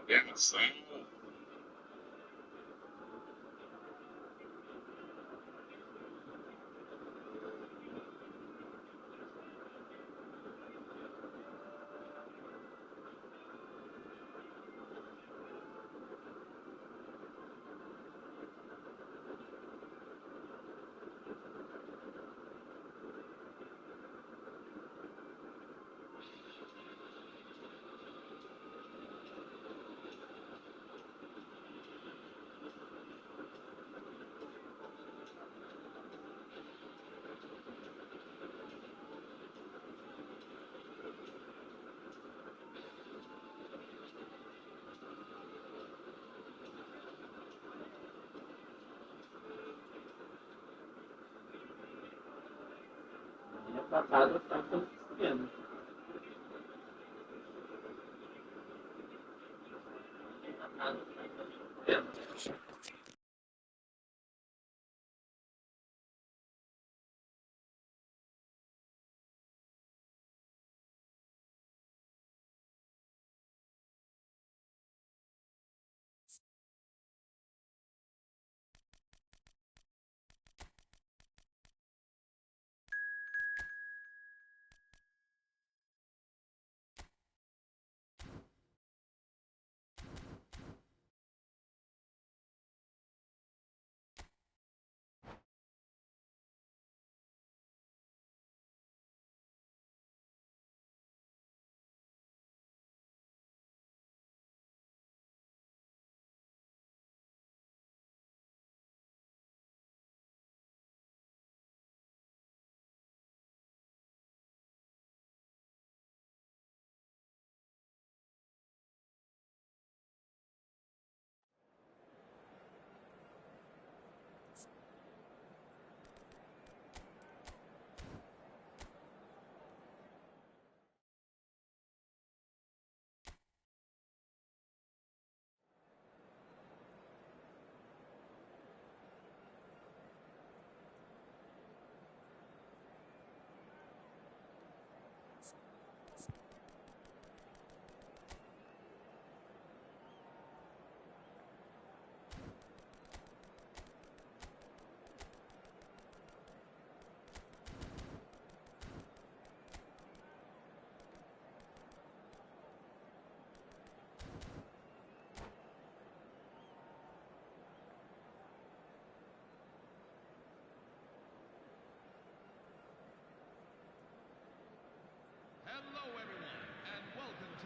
Bien assim. Minha patada tá acontecendo.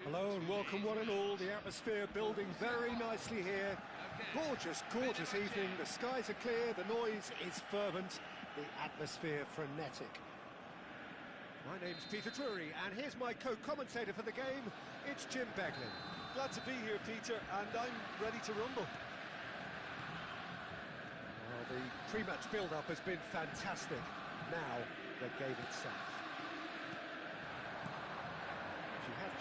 Hello and welcome one and all. The atmosphere building very nicely here. Gorgeous, gorgeous evening. The skies are clear, the noise is fervent, the atmosphere frenetic. My name's Peter Drury and here's my co-commentator for the game. It's Jim Beglin. Glad to be here, Peter, and I'm ready to rumble. Well, the pre-match build-up has been fantastic. Now, the game itself.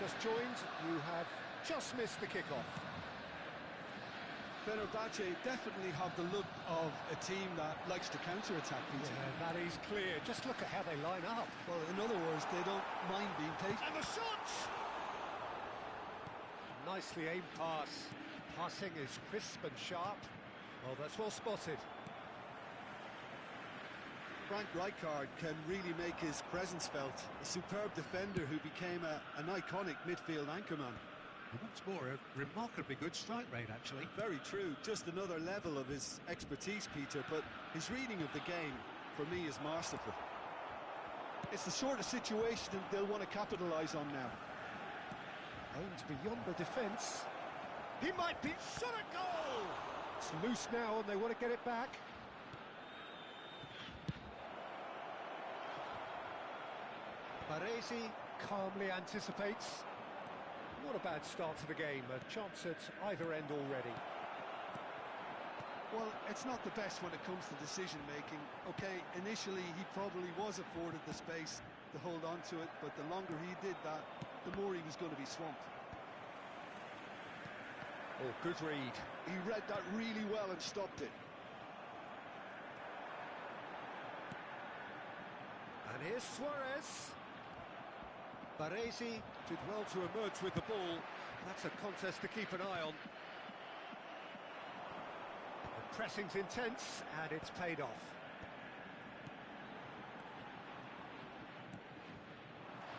Just joined, you have just missed the kickoff. Fenerbahce definitely have the look of a team that likes to counter-attack, Peter. Yeah, that is clear. Just look at how they line up. Well, in other words, they don't mind being patient. And the shot! Nicely aimed pass. Passing is crisp and sharp. Oh, that's well spotted. Frank Rijkaard can really make his presence felt. A superb defender who became an iconic midfield anchorman. And what's more, a remarkably good strike rate, actually. Very true. Just another level of his expertise, Peter, but his reading of the game, for me, is masterful. It's the sort of situation they'll want to capitalise on now. Aims beyond the defence. He might be shot at goal! It's loose now and they want to get it back. Baresi calmly anticipates. Not a bad start to the game, a chance at either end already. Well, it's not the best when it comes to decision-making. Okay, initially he probably was afforded the space to hold on to it, but the longer he did that, the more he was going to be swamped. Oh, good read. He read that really well and stopped it. And here's Suarez. Baresi did well to emerge with the ball. That's a contest to keep an eye on. The pressing's intense, and it's paid off.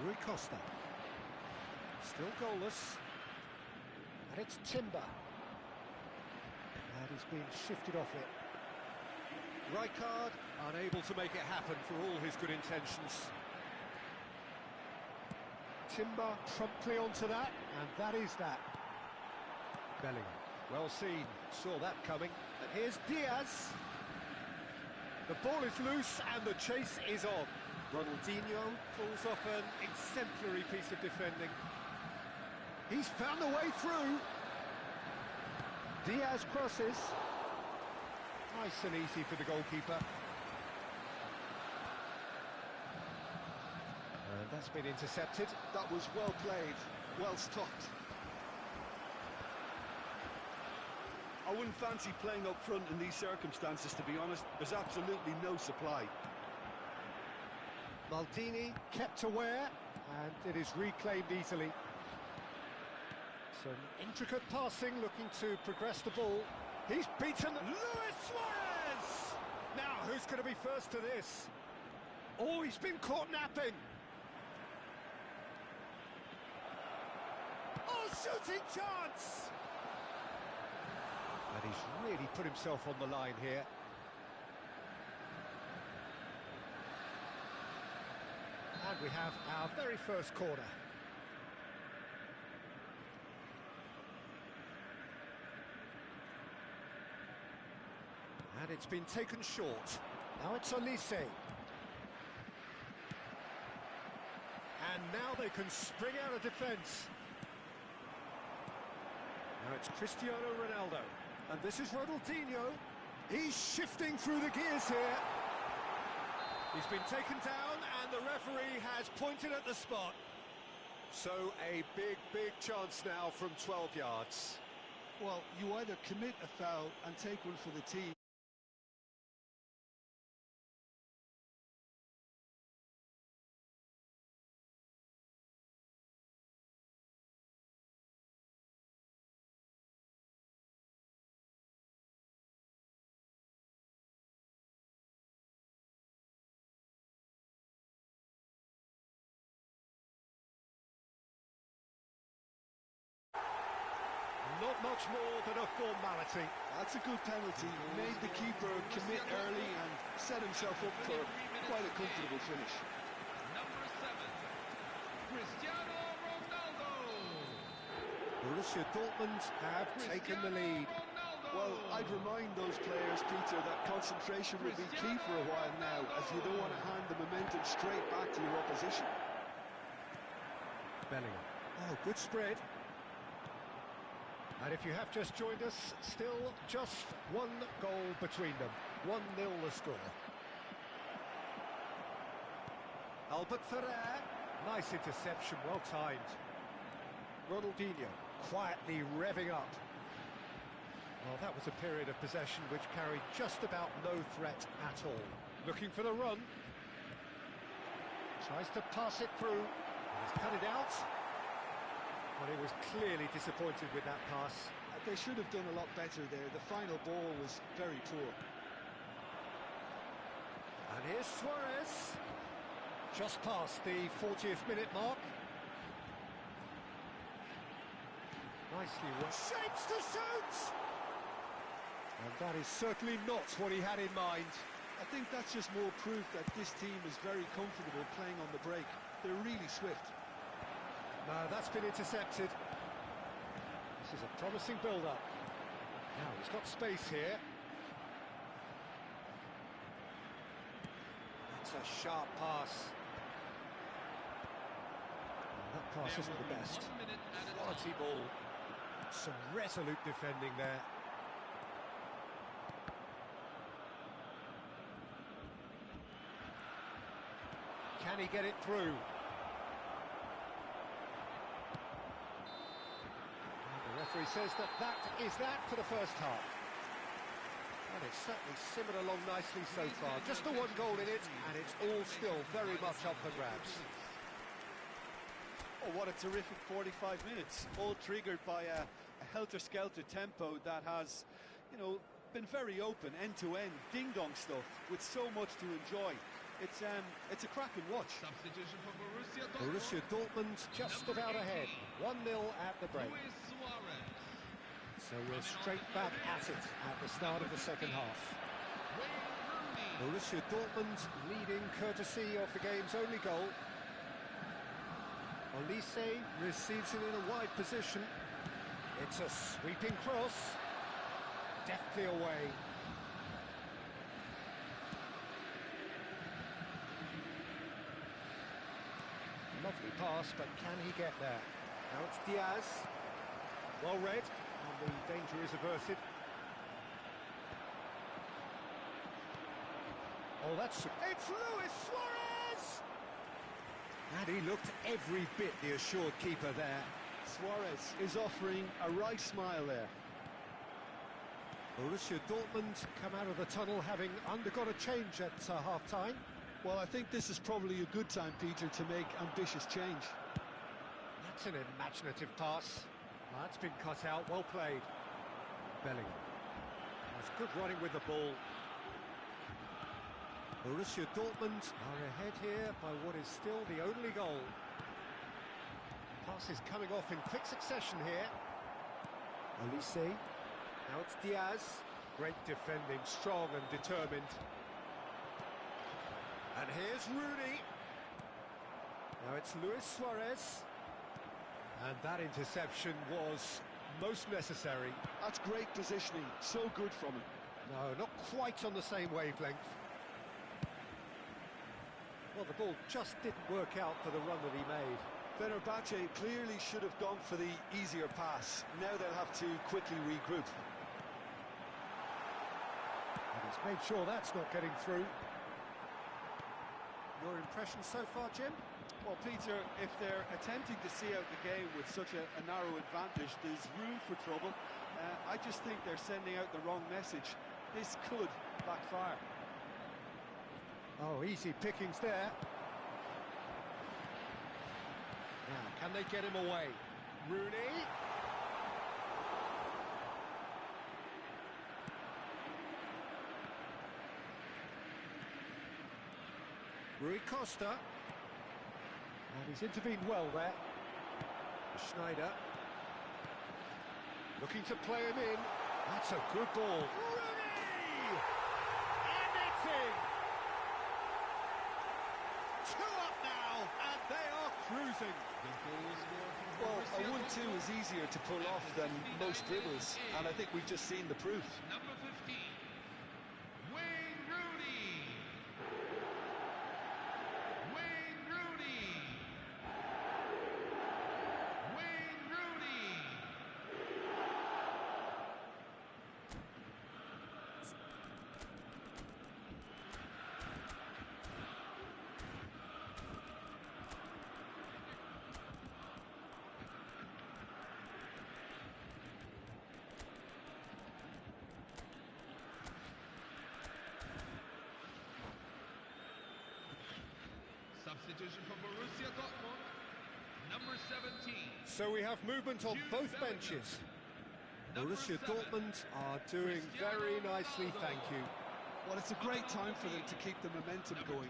Rui Costa. Still goalless. And it's Timber. And he's been shifted off it. Rijkaard unable to make it happen for all his good intentions. Timber promptly onto that, and that is that. Bellingham, well seen, saw that coming. And here's Diaz. The ball is loose and the chase is on. Ronaldinho pulls off an exemplary piece of defending. He's found the way through. Diaz crosses. Nice and easy for the goalkeeper. And that's been intercepted. That was well played, well stopped. I wouldn't fancy playing up front in these circumstances, to be honest. There's absolutely no supply. Maldini kept aware, and it is reclaimed easily. Some intricate passing, looking to progress the ball. He's beaten Luis Suarez! Now, who's going to be first to this? Oh, he's been caught napping. Oh, shooting chance! And he's really put himself on the line here. And we have our very first corner. And it's been taken short. Now it's Olise. And now they can spring out of defence. Now it's Cristiano Ronaldo. And this is Ronaldinho. He's shifting through the gears here. He's been taken down and the referee has pointed at the spot. So a big chance now from 12 yards. Well, you either commit a foul and take one for the team. Not much more than a formality. That's a good penalty. Made the keeper commit early and set himself up for quite a comfortable finish. Number 7, Cristiano Ronaldo. Borussia Dortmund have taken the lead. Well, I'd remind those players, Peter, that concentration will be key for a while now, as you don't want to hand the momentum straight back to your opposition. Bellingham. Oh, good spread. And if you have just joined us, still just one goal between them. 1-0 the score. Albert Ferrer. Nice interception, well timed. Ronaldinho quietly revving up. Well, that was a period of possession which carried just about no threat at all. Looking for the run. Tries to pass it through. He's cut it out. But he was clearly disappointed with that pass. They should have done a lot better there. The final ball was very poor. And here's Suarez. Just past the 40th minute mark. Nicely run. Shapes to shoot! And that is certainly not what he had in mind. I think that's just more proof that this team is very comfortable playing on the break. They're really swift. No, that's been intercepted. This is a promising build-up. Now, he's got space here. That's a sharp pass. That pass isn't the best. Quality ball. Some resolute defending there. Can he get it through? The referee says that is that for the first half. And it's certainly simmered along nicely so far. Just the one goal in it, and it's all still very much up for grabs. Oh, what a terrific 45 minutes, all triggered by a helter-skelter tempo that has, you know, been very open, end-to-end, ding-dong stuff, with so much to enjoy. It's a cracking watch. Substitution for Borussia Dortmund. Borussia Dortmund just about ahead, 1-0 at the break. Luis Suarez. So we're straight back at it at the start of the second half. Wayne Rooney. Borussia Dortmund leading courtesy of the game's only goal. Olise receives it in a wide position. It's a sweeping cross. Deftly away. Lovely pass, but can he get there? Now it's Diaz. Well read, and the danger is averted. Oh, it's Luis Suarez! And he looked every bit the assured keeper there. Suarez is offering a right smile there. Borussia Dortmund come out of the tunnel having undergone a change at half-time. Well, I think this is probably a good time, Peter, to make ambitious change. That's an imaginative pass. That's been cut out, well played. Bellingham. That's good running with the ball. Borussia Dortmund are ahead here by what is still the only goal. Pass is coming off in quick succession here. Olise. Now it's Diaz. Great defending, strong and determined. And here's Rooney. Now it's Luis Suarez. And that interception was most necessary. That's great positioning, so good from him. No, not quite on the same wavelength. Well, the ball just didn't work out for the run that he made. Fenerbahce clearly should have gone for the easier pass. Now they'll have to quickly regroup. And he's made sure that's not getting through. Your impression so far, Jim? Well, Peter, if they're attempting to see out the game with such a narrow advantage, there's room for trouble. I just think they're sending out the wrong message. This could backfire. Oh, easy pickings there. Now, can they get him away? Rooney. Rui Costa. And he's intervened well there. Schneider. Looking to play him in. That's a good ball. Rooney! And it's in! 2 up now, and they are cruising. Well, a 1-2 is easier to pull off than most dribbles, and I think we've just seen the proof. Number 15. Wayne Rooney. Wayne Rooney. Wayne Rooney. Substitution for Borussia Dortmund. Number 17. So we have movement on both benches. Borussia Dortmund are doing very nicely, thank you. Well, it's a great time for them to keep the momentum going.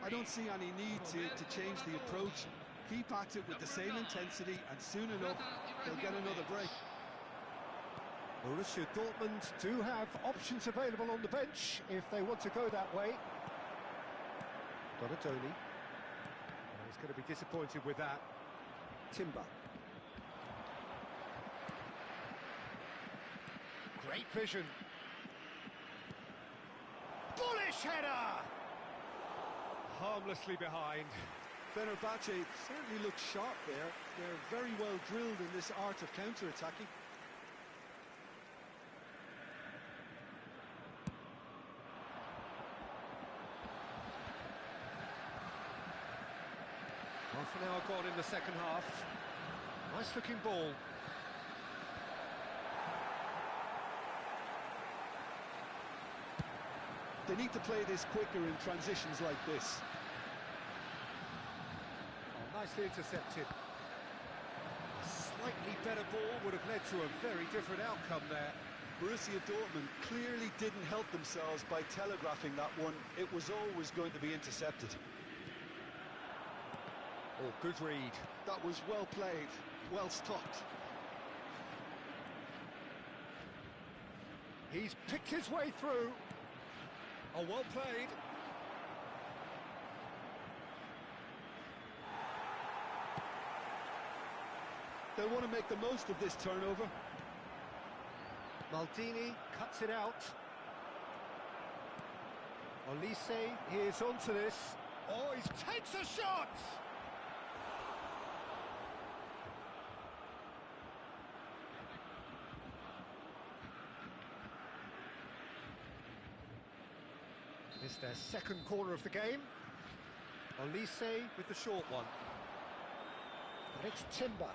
I don't see any need to change the approach. Keep at it with the same intensity, and soon enough, they'll get another break. Borussia Dortmund do have options available on the bench if they want to go that way. Donatoni. He's going to be disappointed with that. Timber. Great vision. Bullish header! Harmlessly behind. Fenerbahce certainly looks sharp there. They're very well drilled in this art of counter-attacking. Half an hour gone in the second half. Nice looking ball. They need to play this quicker in transitions like this. Oh, nicely intercepted. slightly better ball would have led to a very different outcome there. Borussia Dortmund clearly didn't help themselves by telegraphing that one. It was always going to be intercepted. Oh, good read. That was well played, well stopped. He's picked his way through. Oh, well played. They want to make the most of this turnover. Maldini cuts it out. Olise is onto this. Oh, he takes a shot! It's their second corner of the game. Olise with the short one. And it's Timber.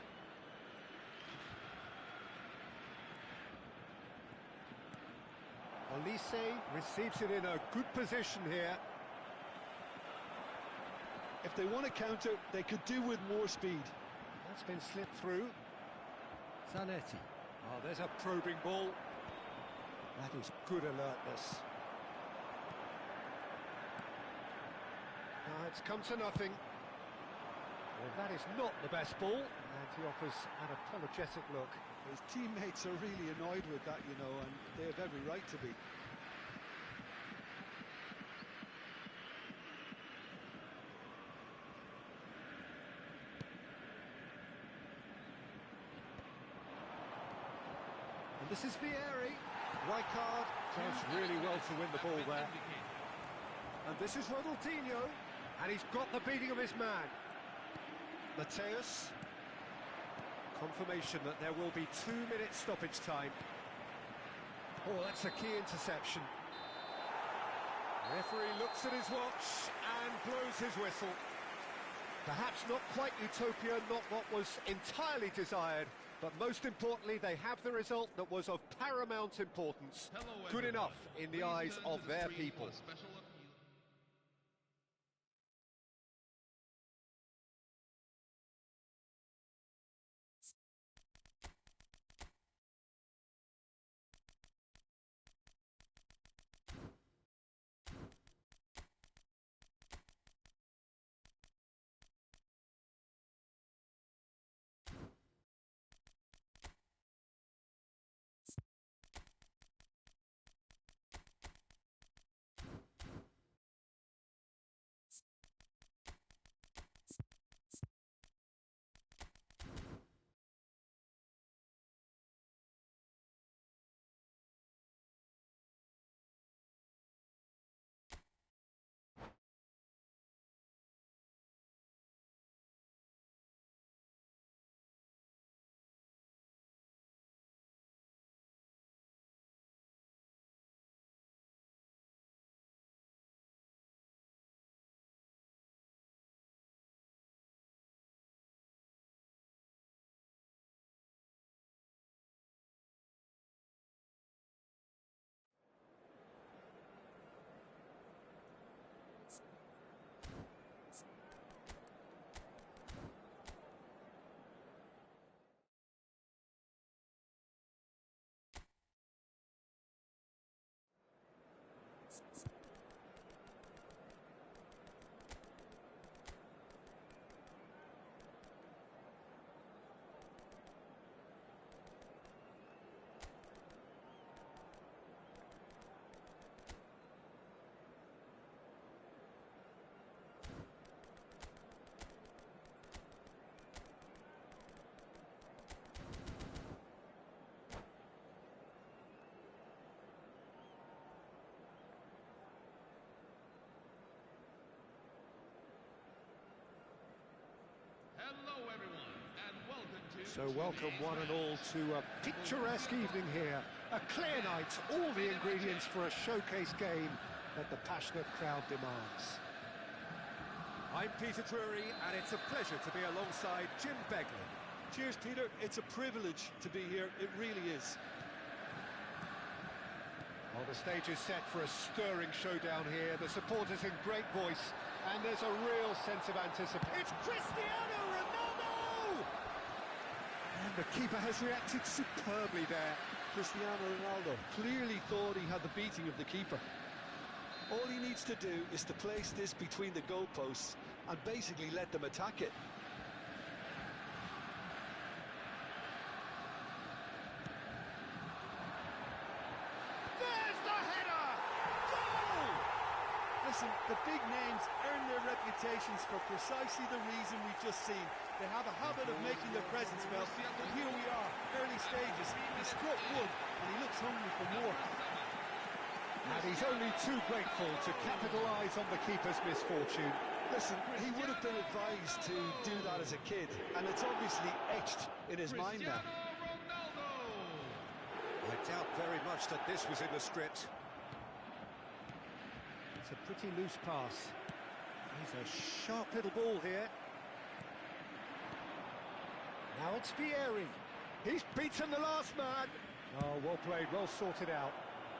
Olise receives it in a good position here. If they want to counter, they could do with more speed. That's been slipped through. Zanetti. Oh, there's a probing ball. That is good alertness. It's come to nothing. Well, that is not the best ball, and he offers an apologetic look. His teammates are really annoyed with that, you know, and they have every right to be. And this is Vieri. Rijkaard does really well to win the ball there. And this is Ronaldinho, and he's got the beating of his man. Mateus. Confirmation that there will be 2 minutes stoppage time. Oh, that's a key interception. The referee looks at his watch and blows his whistle. Perhaps not quite utopia, not what was entirely desired, but most importantly, they have the result that was of paramount importance. Good enough in the eyes of their people. Hello, everyone, and welcome to... So welcome one and all to a picturesque evening here. A clear night, all the ingredients for a showcase game that the passionate crowd demands. I'm Peter Drury, and it's a pleasure to be alongside Jim Beglin. Cheers, Peter. It's a privilege to be here. It really is. Well, the stage is set for a stirring showdown here. The supporters in great voice, and there's a real sense of anticipation. It's Cristiano Ronaldo! And the keeper has reacted superbly there. Cristiano Ronaldo clearly thought he had the beating of the keeper. All he needs to do is to place this between the goalposts and basically let them attack it. There's the header! Goal! Listen, the big names earn their reputations for precisely the reason we've just seen. They have a habit of making their presence felt, and here we are, early stages. He struck wood, and he looks hungry for more. And he's only too grateful to capitalise on the keeper's misfortune. Listen, he would have been advised to do that as a kid, and it's obviously etched in his mind now. I doubt very much that this was in the script. It's a pretty loose pass. He's a sharp little ball here. Now it's Vieri. He's beaten the last man. Oh, well played, well sorted out.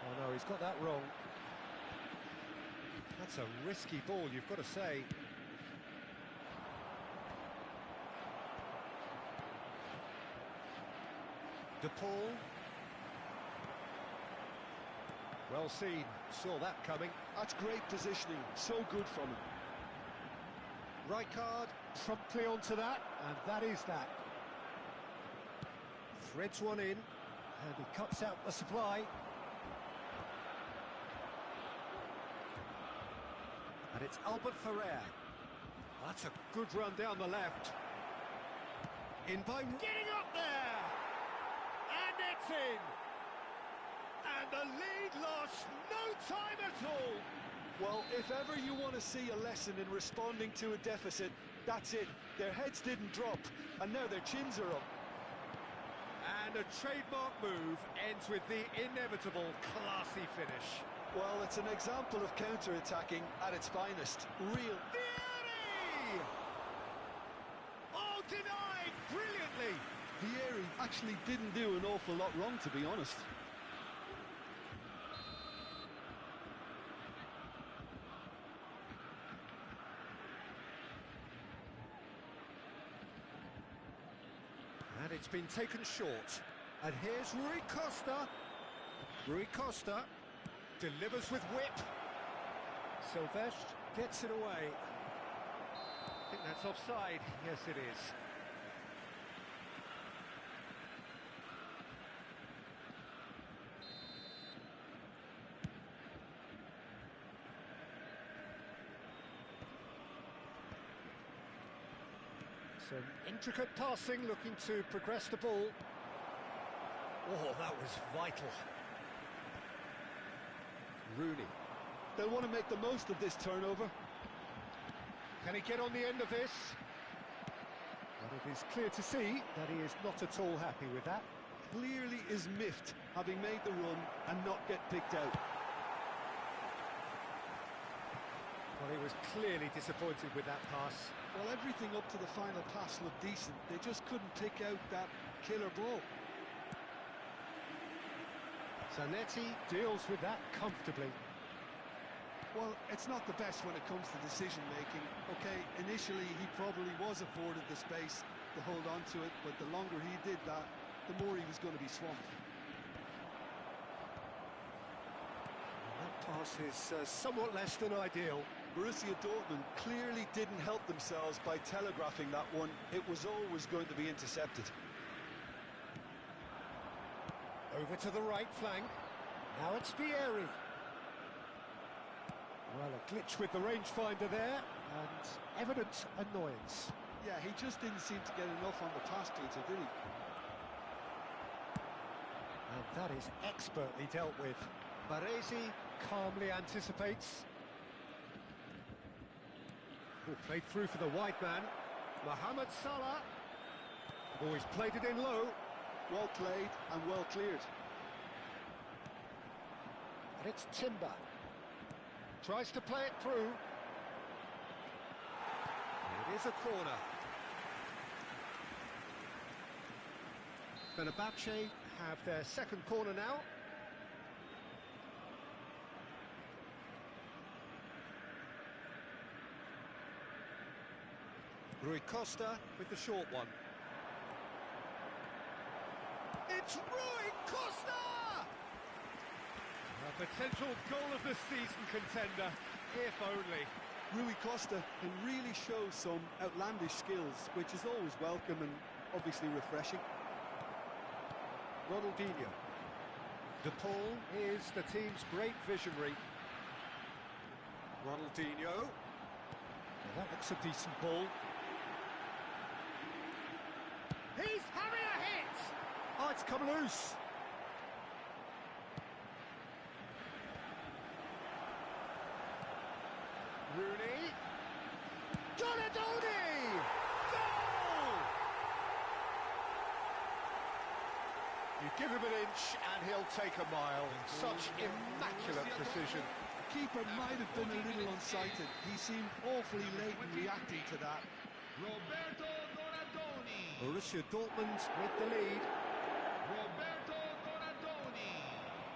Oh no, he's got that wrong. That's a risky ball, you've got to say. De Paul. Well seen, saw that coming. That's great positioning, so good from him. Rijkaard promptly onto that, and that is that. Threads one in, and he cuts out the supply. And it's Albert Ferrer. That's a good run down the left. In by... Getting up there! And it's in! And the lead lost no time at all! Well, if ever you want to see a lesson in responding to a deficit, that's it. Their heads didn't drop, and now their chins are up. And a trademark move ends with the inevitable classy finish. Well, it's an example of counter-attacking at its finest. Real. Vieri! Oh, denied brilliantly! Vieri actually didn't do an awful lot wrong, to be honest. And it's been taken short. And here's Rui Costa. Rui Costa delivers with whip. Silvestre gets it away. I think that's offside. Yes, it is. Some intricate passing, looking to progress the ball. Oh, that was vital. Rooney. They'll want to make the most of this turnover. Can he get on the end of this? Well, it is clear to see that he is not at all happy with that. Clearly is miffed, having made the run and not get picked out. Well, he was clearly disappointed with that pass. Well, everything up to the final pass looked decent. They just couldn't pick out that killer ball. Zanetti deals with that comfortably. Well, it's not the best when it comes to decision-making. Okay, initially he probably was afforded the space to hold on to it, but the longer he did that, the more he was going to be swamped. And that pass is somewhat less than ideal. Borussia Dortmund clearly didn't help themselves by telegraphing that one. It was always going to be intercepted. Over to the right flank. Now it's Vieri. Well, a glitch with the rangefinder there, and evident annoyance. Yeah, he just didn't seem to get enough on the pass data, did he? And that is expertly dealt with. Baresi calmly anticipates. Oh, played through for the wide man. Mohamed Salah. Oh, he's played it in low. Well played and well cleared. And it's Timber. Tries to play it through. It is a corner. Fenerbahce have their second corner now. Rui Costa with the short one. it's Rui Costa! A potential goal of the season contender, if only. Rui Costa can really show some outlandish skills, which is always welcome and obviously refreshing. Ronaldinho. De Paul is the team's great visionary. Ronaldinho. Well, that looks a decent ball. He's having a hit! Oh, it's come loose. Rooney. Donadoni! Goal! You give him an inch and he'll take a mile. Such immaculate precision. The keeper might have been a little unsighted. He seemed awfully late in reacting to that. Roberto Donadoni. Borussia Dortmund with the lead. Roberto Donadoni.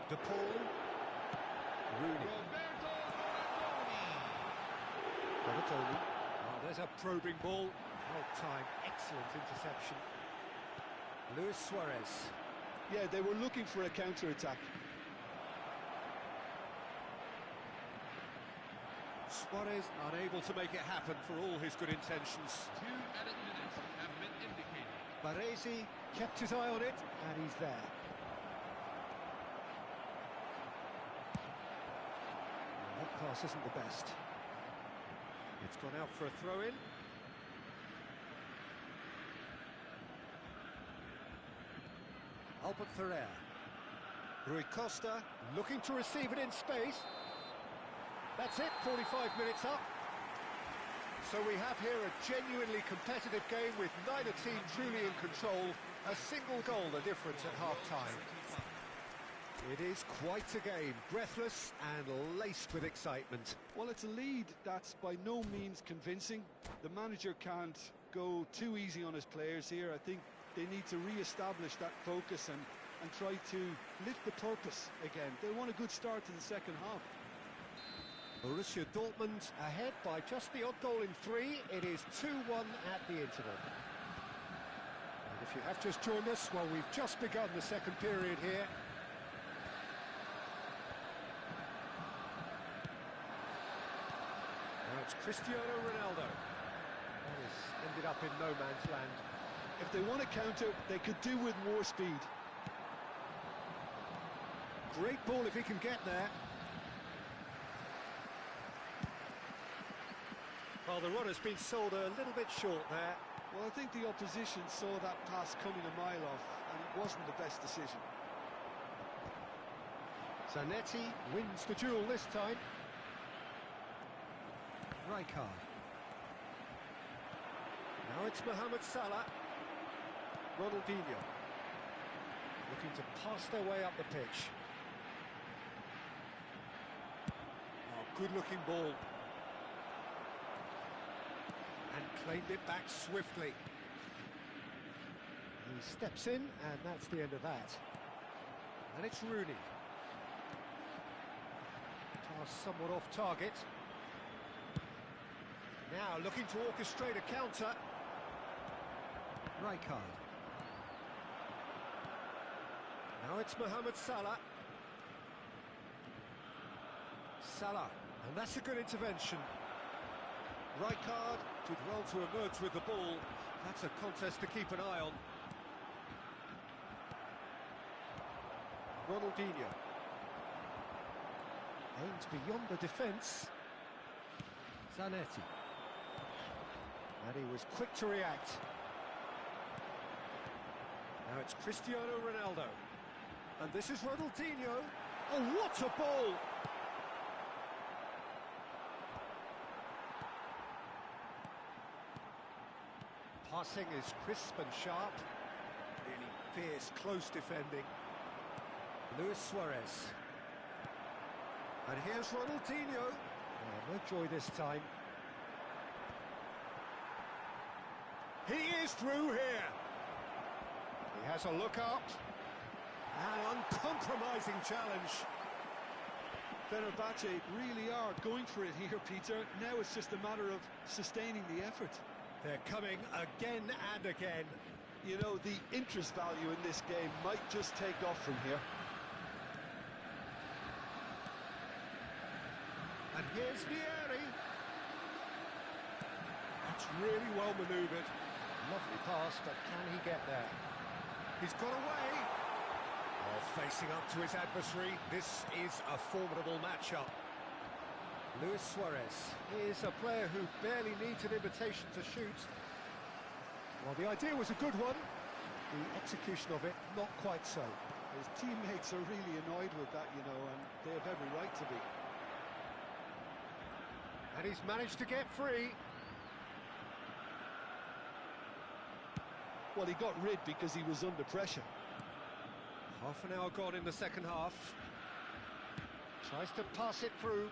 De Paul. Rooney. Roberto Donadoni. Donadoni. Oh, there's a probing ball. Well timed, excellent interception. Luis Suarez. Yeah, they were looking for a counter-attack. Suarez unable to make it happen for all his good intentions. 2 added minutes have been indicated. Baresi kept his eye on it, and he's there. That pass isn't the best. It's gone out for a throw-in. Albert Ferrer. Rui Costa looking to receive it in space. That's it, 45 minutes up. So we have here a genuinely competitive game with neither team truly in control. A single goal the difference at half-time. It is quite a game, breathless and laced with excitement. Well, it's a lead that's by no means convincing. The manager can't go too easy on his players here. I think they need to re-establish that focus and try to lift the purpose again. They want a good start to the second half. Borussia Dortmund ahead by just the odd goal in 3. It is 2-1 at the interval. And if you have just joined us, well, we've just begun the second period here. Now it's Cristiano Ronaldo. That has ended up in no man's land. If they want to counter, they could do with more speed. Great ball if he can get there. Well, the run has been sold a little bit short there. Well, I think the opposition saw that pass coming a mile off, and it wasn't the best decision. Zanetti wins the duel this time. Rijkaard. Now it's Mohamed Salah. Ronaldinho. Looking to pass their way up the pitch. Oh, good-looking ball. And claimed it back swiftly. He steps in, and that's the end of that. And it's Rooney. Pass somewhat off target. Now looking to orchestrate a counter. Rijkaard. Now it's Mohamed Salah. Salah, and that's a good intervention. Rijkaard did well to emerge with the ball. That's a contest to keep an eye on. Ronaldinho. Aims beyond the defence. Zanetti. And he was quick to react. Now it's Cristiano Ronaldo. And this is Ronaldinho. Oh, what a ball! Passing is crisp and sharp. Really fierce, close defending. Luis Suarez. And here's Ronaldinho. Oh, no joy this time. He is through here. He has a look up. An uncompromising challenge. Fenerbahce really are going for it here, Peter. Now it's just a matter of sustaining the effort. They're coming again and again. You know, the interest value in this game might just take off from here. And here's Vieri. That's really well manoeuvred. Lovely pass, but can he get there? He's got away. Oh, facing up to his adversary. This is a formidable matchup. Luis Suarez is a player who barely needs an invitation to shoot. Well, the idea was a good one. The execution of it, not quite so. His teammates are really annoyed with that, you know, and they have every right to be. And he's managed to get free. Well, he got rid because he was under pressure. Half an hour gone in the second half. Tries to pass it through.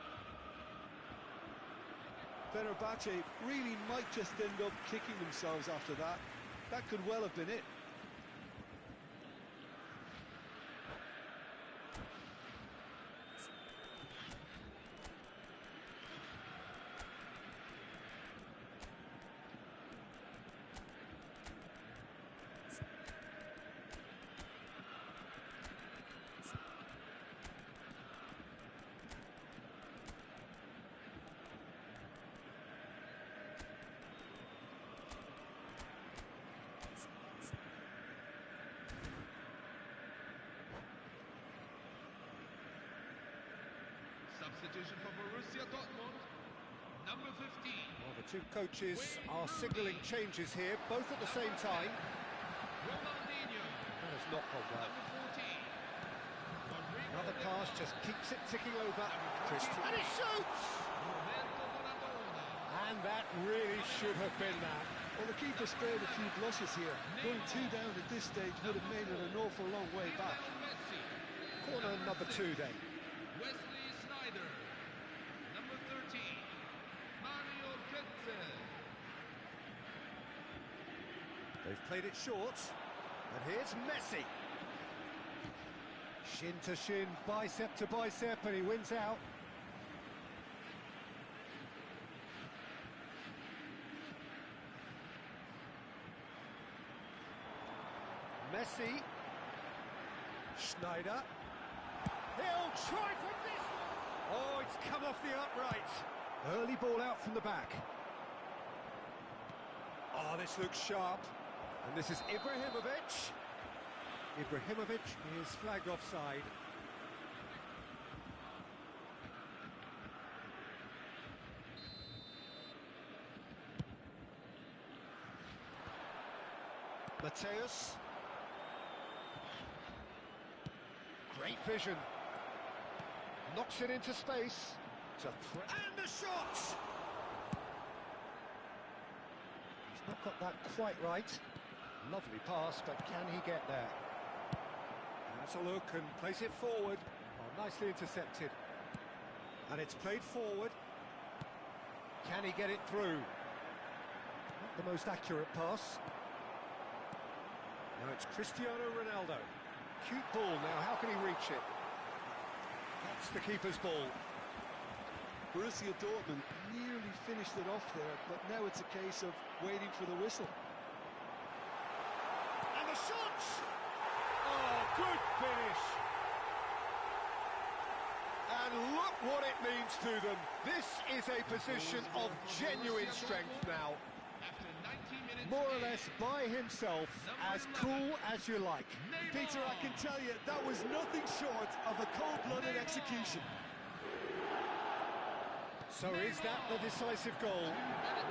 Fenerbahce really might just end up kicking themselves after that. That could well have been it. Substitution for Borussia Dortmund, number 15. Well, the two coaches are signalling changes here, both at the same time. Ronaldinho, That has not gone well. number 14. Rodrigo Another pass just keeps it ticking over. Christian. And he shoots! Roberto Maradona. And that really should have been that. Well, the keeper spared a few blushes here. Going two down at this stage would have made it an awful long way back. Messi. Corner number 2 then. Wesley Sneijder, number 13. Mario Götze. They've played it short. And here's Messi. Shin to shin, bicep to bicep, and he wins out. Messi. Schneider. He'll try from this one. Oh, it's come off the upright. Early ball out from the back. Oh, this looks sharp. And this is Ibrahimovic. Ibrahimovic is flagged offside. Mateus. Great vision. Knocks it into space. And the shot! He's not got that quite right. Lovely pass, but can he get there? Has a look and plays it forward. Oh, nicely intercepted. And it's played forward. Can he get it through? Not the most accurate pass. Now it's Cristiano Ronaldo. Cute ball now, how can he reach it? That's the keeper's ball. Borussia Dortmund nearly finished it off there, but now it's a case of waiting for the whistle. And the shot! Oh, good finish! And look what it means to them. This is a position of genuine strength now. After 90 minutes More or game, less by himself, as cool as you like. Peter, I can tell you, that was nothing short of a cold-blooded execution. So is that the decisive goal?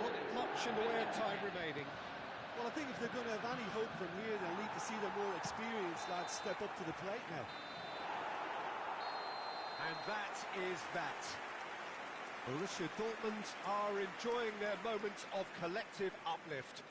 Not much in the way of time remaining. Well, I think if they're going to have any hope from here, they'll need to see their more experienced lads step up to the plate now. And that is that. Borussia Dortmund are enjoying their moments of collective uplift.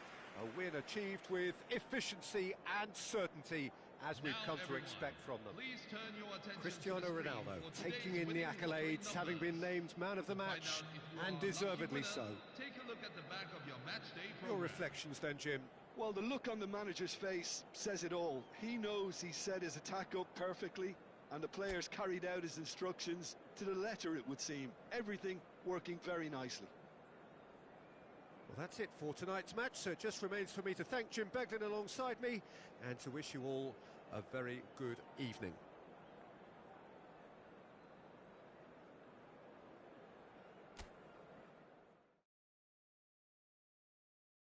A win achieved with efficiency and certainty, as we've now come to everyone, expect from them. please turn your attention Cristiano to the screen Ronaldo for taking today's in the winning accolades, numbers. having been named man of the To find match, out if you and are a lucky deservedly winner, so. Take a look at the back of your match day Your program. reflections then, Jim. Well, the look on the manager's face says it all. He knows he set his attack up perfectly, and the players carried out his instructions to the letter, it would seem. Everything working very nicely. Well, that's it for tonight's match, so it just remains for me to thank Jim Beglin alongside me and to wish you all a very good evening.